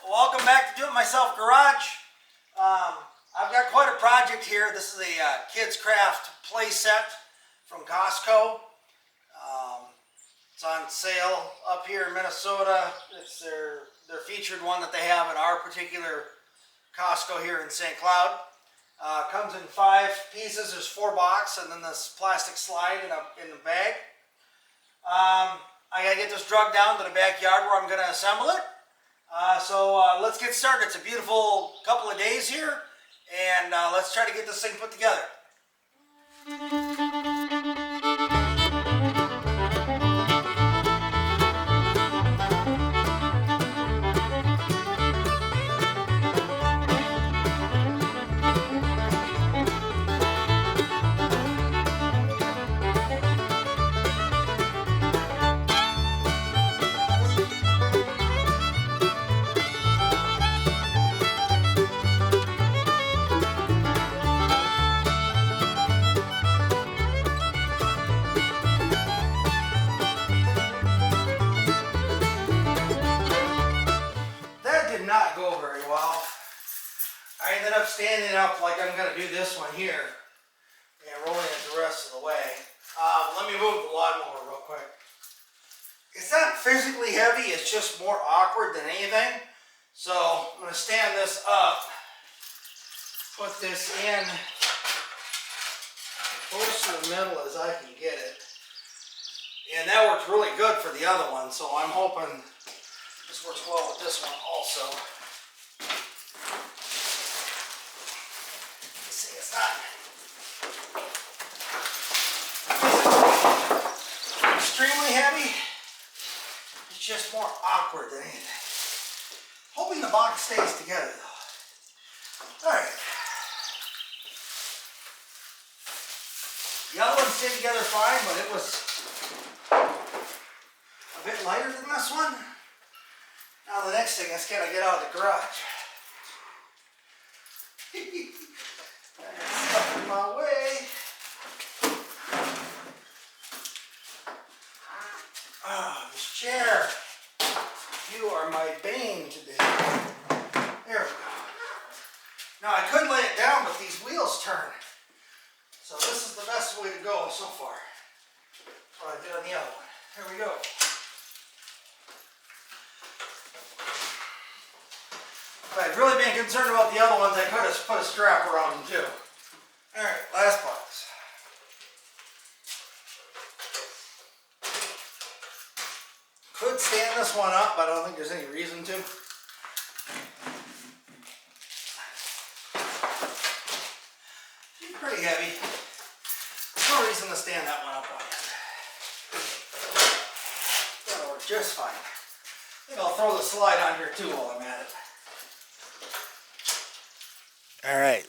Welcome back to Do-It-Myself Garage. I've got quite a project here. This is a KidKraft play set from Costco. It's on sale up here in Minnesota. It's their featured one that they have at our particular Costco here in St. Cloud. Comes in 5 pieces. There's 4 boxes and then this plastic slide in the bag. I gotta get this drug down to the backyard where I'm gonna assemble it. So let's get started. It's a beautiful couple of days here, and let's try to get this thing put together. Not go very well. I ended up standing up like I'm going to do this one here and rolling it the rest of the way. Let me move the lawnmower real quick. It's not physically heavy, it's just more awkward than anything. So I'm going to stand this up, put this in close to the middle as I can get it. And that worked really good for the other one, so I'm hoping this works well with this one also. You see, it's not extremely heavy. It's just more awkward than anything. Hoping the box stays together though. Alright. The other one stayed together fine, but it was a bit lighter than this one. Now the next thing is, can I get out of the garage? That's stuff in my way. This chair. You are my bane today. There we go. Now I could lay it down, but these wheels turn. So this is the best way to go so far. That's what I did on the other one. Here we go. If I'd really been concerned about the other ones, I could have put a strap around them too. Alright, last box. Could stand this one up, but I don't think there's any reason to. She's pretty heavy. No reason to stand that one up on it. That'll work just fine. I think I'll throw the slide on here too while I'm at it. Alright,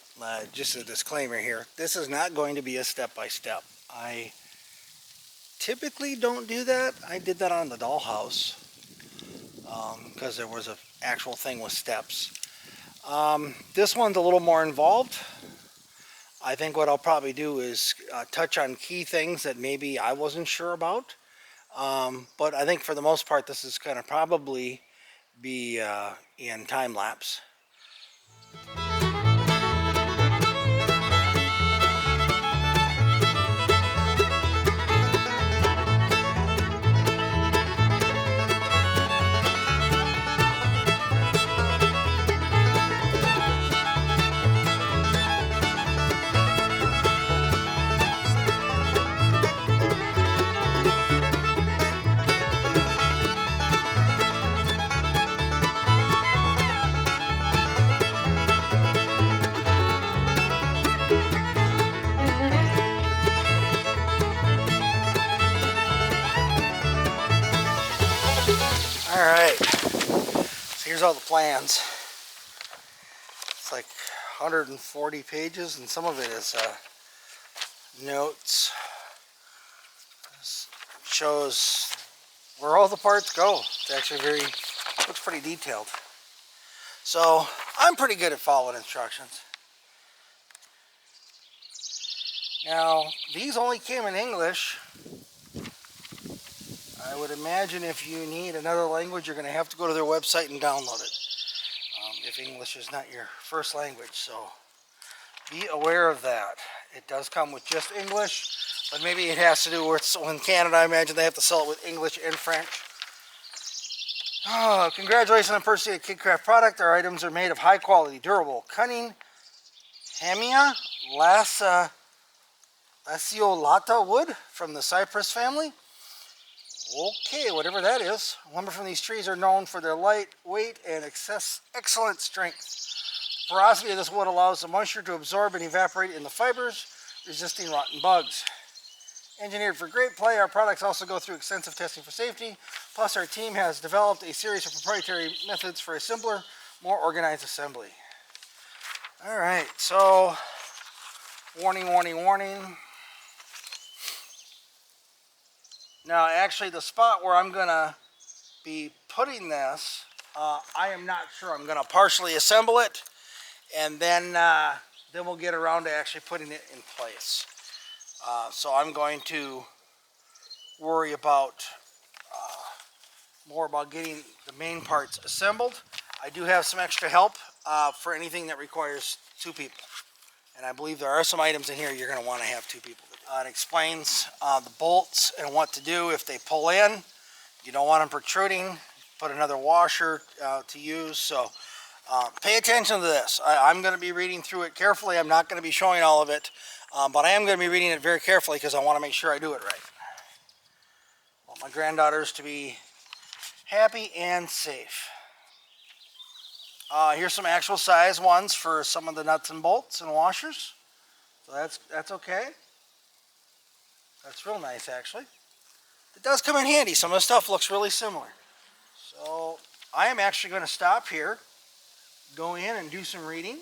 just a disclaimer here. This is not going to be a step-by-step. I typically don't do that. I did that on the dollhouse because there was an actual thing with steps. This one's a little more involved. I think what I'll probably do is touch on key things that maybe I wasn't sure about. But I think for the most part this is going to probably be in time-lapse. Alright, so here's all the plans. It's like 140 pages and some of it is notes. This shows where all the parts go. It's actually looks pretty detailed. So I'm pretty good at following instructions. Now, these only came in English. I would imagine if you need another language, you're going to have to go to their website and download it. if English is not your first language, so be aware of that. It does come with just English, but maybe it has to do with, in Canada, I imagine they have to sell it with English and French. Oh, congratulations on purchasing a KidKraft product. Our items are made of high quality, durable, cunning, Hemia lanceolata wood from the cypress family. Okay, whatever that is. Lumber from these trees are known for their light weight and excellent strength. Porosity of this wood allows the moisture to absorb and evaporate in the fibers, resisting rotten bugs. Engineered for great play, our products also go through extensive testing for safety. Plus, our team has developed a series of proprietary methods for a simpler, more organized assembly. All right, so warning, warning, warning. Now, actually, the spot where I'm going to be putting this, I am not sure. I'm going to partially assemble it, and then we'll get around to actually putting it in place. So I'm going to worry about more about getting the main parts assembled. I do have some extra help for anything that requires 2 people. And I believe there are some items in here you're going to want to have 2 people. It explains the bolts and what to do if they pull in. You don't want them protruding. Put another washer to use. So pay attention to this. I'm going to be reading through it carefully. I'm not going to be showing all of it. But I am going to be reading it very carefully because I want to make sure I do it right. I want my granddaughters to be happy and safe. Here's some actual size ones for some of the nuts and bolts and washers. So that's okay. That's real nice, actually. It does come in handy. Some of the stuff looks really similar. So I am actually going to stop here, go in and do some reading.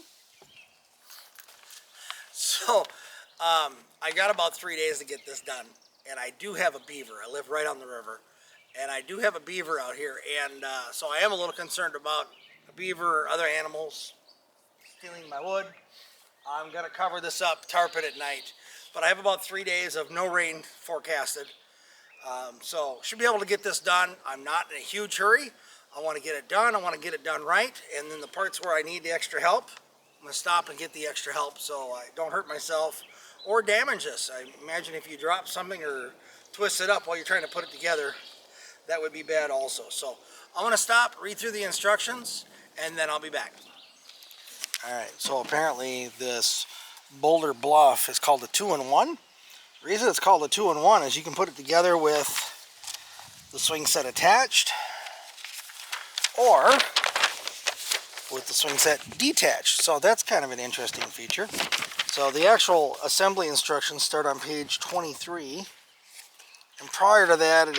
So I got about 3 days to get this done, and I do have a beaver. I live right on the river, and I do have a beaver out here, and so I am a little concerned about a beaver or other animals stealing my wood. I'm going to cover this up, tarp it at night, but I have about 3 days of no rain forecasted, so should be able to get this done. I'm not in a huge hurry. I want to get it done. I want to get it done right, and then the parts where I need the extra help, I'm going to stop and get the extra help so I don't hurt myself or damage this. I imagine if you drop something or twist it up while you're trying to put it together, that would be bad also. So I'm going to stop, read through the instructions, and then I'll be back. Alright, so apparently this Boulder Bluff is called a 2-in-1. The reason it's called a 2-in-1 is you can put it together with the swing set attached or with the swing set detached. So that's kind of an interesting feature. So the actual assembly instructions start on page 23. And prior to that, it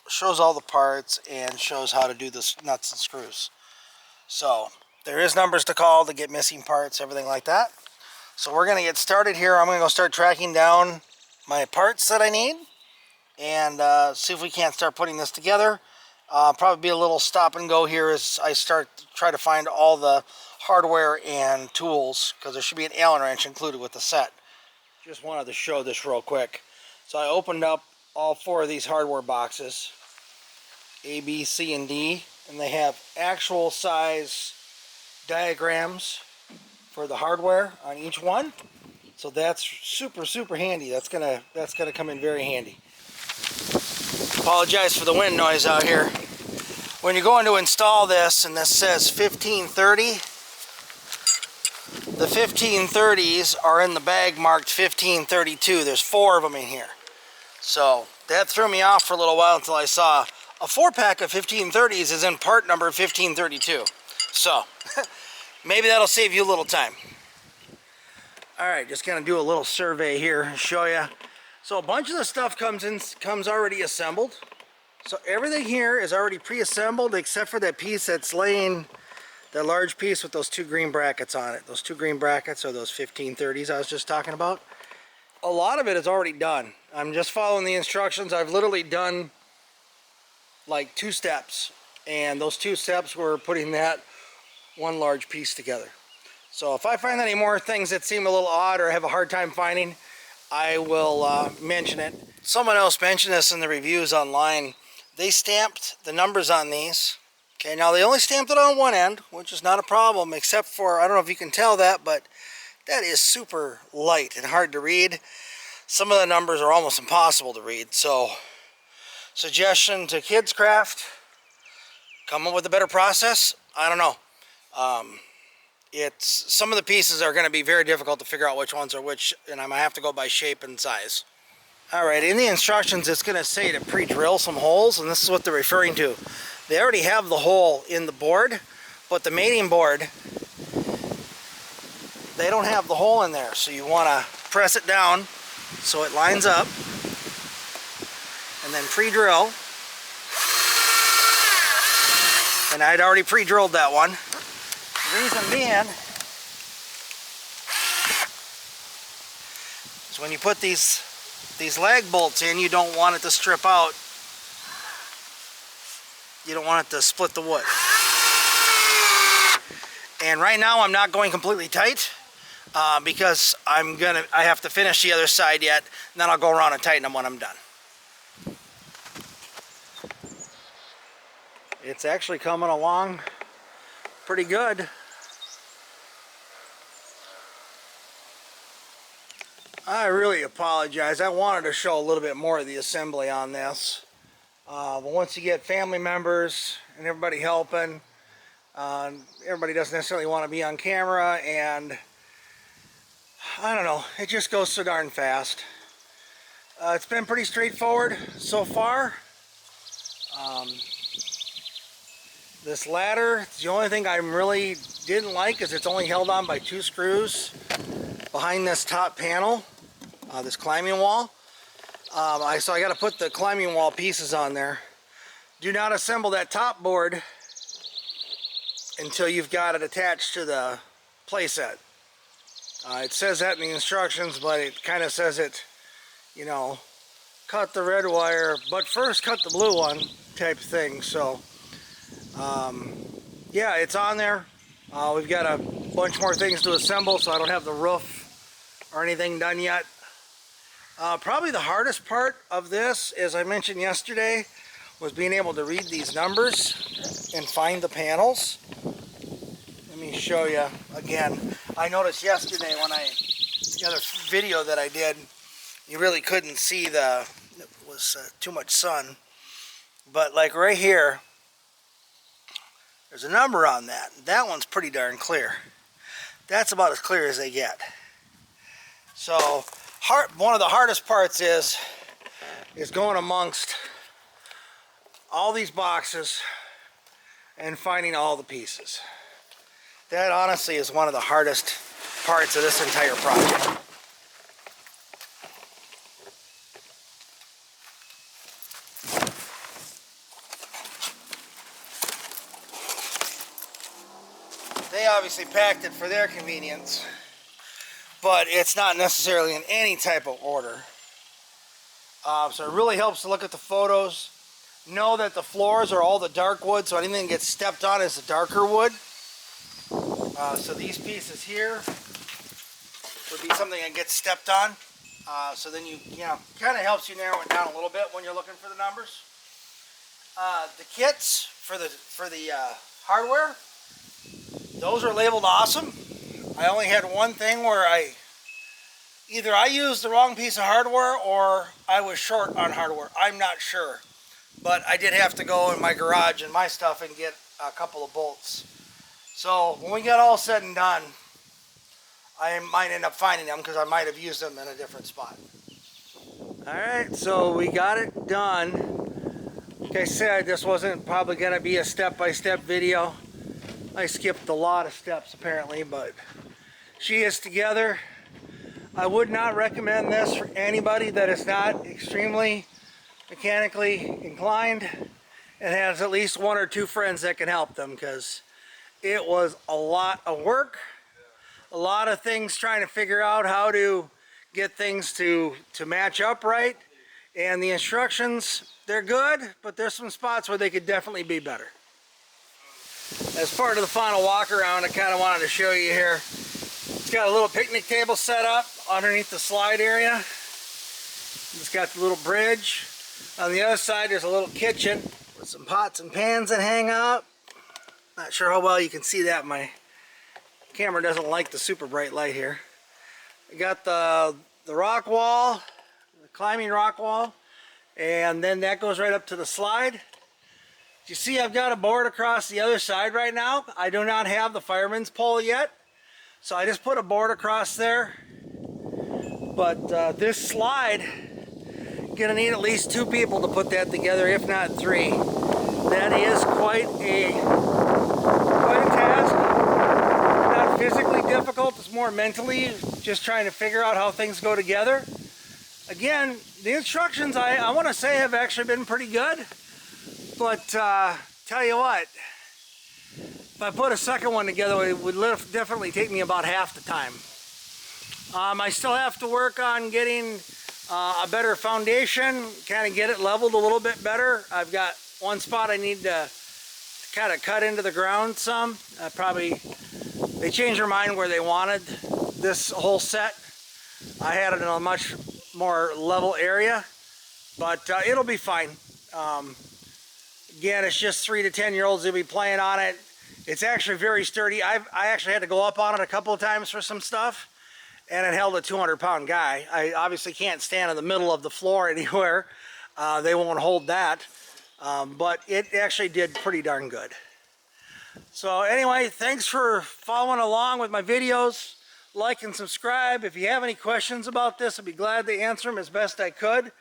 shows all the parts and shows how to do the nuts and screws. So there is numbers to call to get missing parts, everything like that. So we're going to get started here. I'm going to go start tracking down my parts that I need and see if we can't start putting this together. Probably be a little stop and go here as I try to find all the hardware and tools, because there should be an Allen wrench included with the set. Just wanted to show this real quick. So I opened up all 4 of these hardware boxes, A, B, C, and D, and they have actual size diagrams for the hardware on each one. So that's super handy. That's gonna come in very handy. Apologize for the wind noise out here. When you're going to install this, and this says 1530, the 1530s are in the bag marked 1532. There's 4 of them in here. So that threw me off for a little while until I saw a 4-pack of 1530s is in part number 1532. So maybe that'll save you a little time. Alright, just gonna do a little survey here and show you. So a bunch of the stuff comes already assembled. So everything here is already pre-assembled except for that piece that's laying, that large piece with those 2 green brackets on it. Those 2 green brackets are those 1530s I was just talking about. A lot of it is already done. I'm just following the instructions. I've literally done like 2 steps, and those 2 steps were putting that one large piece together. So if I find any more things that seem a little odd or have a hard time finding, I will mention it. Someone else mentioned this in the reviews online. They stamped the numbers on these Okay, now they only stamped it on one end, which is not a problem, except for, I don't know if you can tell that, but that is super light and hard to read. Some of the numbers are almost impossible to read. So, suggestion to KidKraft, come up with a better process. I don't know. Some of the pieces are going to be very difficult to figure out which ones are which, and I'm going to have to go by shape and size. Alright, in the instructions it's going to say to pre-drill some holes, and this is what they're referring to. They already have the hole in the board, but the mating board, they don't have the hole in there. So you want to press it down so it lines up, and then pre-drill. And I'd already pre-drilled that one. The reason being is when you put these lag bolts in, you don't want it to strip out. You don't want it to split the wood. And right now I'm not going completely tight because I have to finish the other side yet, and then I'll go around and tighten them when I'm done. It's actually coming along pretty good. I really apologize. I wanted to show a little bit more of the assembly on this. But once you get family members and everybody helping, everybody doesn't necessarily want to be on camera, and I don't know, it just goes so darn fast. It's been pretty straightforward so far. This ladder, the only thing I really didn't like is it's only held on by 2 screws behind this top panel, this climbing wall. So I got to put the climbing wall pieces on there. Do not assemble that top board until you've got it attached to the playset. It says that in the instructions, but it kind of says it, you know, cut the red wire, but first cut the blue one type thing. So yeah, it's on there. We've got a bunch more things to assemble, so I don't have the roof or anything done yet. Probably the hardest part of this, as I mentioned yesterday, was being able to read these numbers and find the panels. Let me show you again. I noticed yesterday when the other video that I did, you really couldn't see it was too much sun. But like right here, there's a number on that. That one's pretty darn clear. That's about as clear as they get. So one of the hardest parts is going amongst all these boxes and finding all the pieces. That honestly is one of the hardest parts of this entire project. They obviously packed it for their convenience, but it's not necessarily in any type of order. So it really helps to look at the photos. Know that the floors are all the dark wood, so anything that gets stepped on is the darker wood. So these pieces here would be something that gets stepped on. So then you know, kind of helps you narrow it down a little bit when you're looking for the numbers. The kits for the hardware, those are labeled awesome. I only had one thing where either I used the wrong piece of hardware or I was short on hardware. I'm not sure. But I did have to go in my garage and my stuff and get a couple of bolts. So when we get all said and done, I might end up finding them because I might have used them in a different spot. Alright, so we got it done. Like I said, this wasn't probably going to be a step-by-step video. I skipped a lot of steps apparently, but she is together. I would not recommend this for anybody that is not extremely mechanically inclined and has at least 1 or 2 friends that can help them, because it was a lot of work, a lot of things trying to figure out how to get things to match up right, and the instructions, they're good, but there's some spots where they could definitely be better. As part of the final walk around, I kind of wanted to show you here. It's got a little picnic table set up underneath the slide area. It's got the little bridge. On the other side, there's a little kitchen with some pots and pans that hang out. Not sure how well you can see that. My camera doesn't like the super bright light here. I got the rock wall, the climbing rock wall, and then that goes right up to the slide. You see I've got a board across the other side right now. I do not have the fireman's pole yet, so I just put a board across there. But this slide, gonna need at least 2 people to put that together, if not 3. That is quite a task. Not physically difficult, it's more mentally just trying to figure out how things go together. Again, the instructions I want to say have actually been pretty good, but tell you what, if I put a second one together, it would definitely take me about half the time. I still have to work on getting a better foundation, kind of get it leveled a little bit better. I've got one spot I need to kind of cut into the ground some. They changed their mind where they wanted this whole set. I had it in a much more level area, but it'll be fine. Again, it's just 3 to 10-year-olds who'll be playing on it. It's actually very sturdy. I actually had to go up on it a couple of times for some stuff, and it held a 200-pound guy. I obviously can't stand in the middle of the floor anywhere. They won't hold that, but it actually did pretty darn good. So anyway, thanks for following along with my videos. Like and subscribe. If you have any questions about this, I'd be glad to answer them as best I could.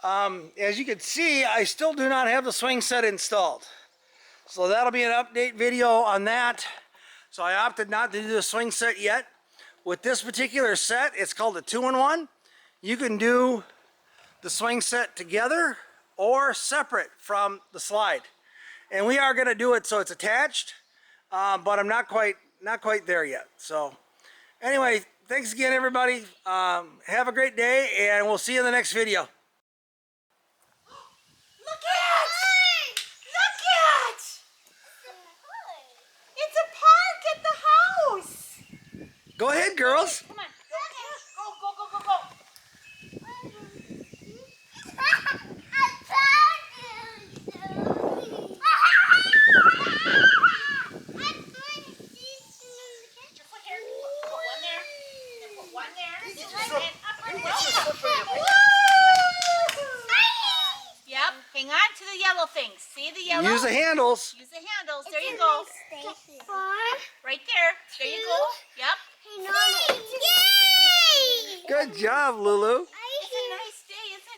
As you can see, I still do not have the swing set installed. So that'll be an update video on that. So I opted not to do the swing set yet. With this particular set, it's called a 2-in-1. You can do the swing set together or separate from the slide. And we are going to do it so it's attached, but I'm not quite there yet. So anyway, thanks again, everybody. Have a great day, and we'll see you in the next video. Look at! Look at! It's a park at the house. Go ahead, girls. Come on. Go. Yep, hang on to the yellow things. See the yellow? Use the handles. Use the handles. There you go. Right there. There you go. Yep. Good job, Lulu.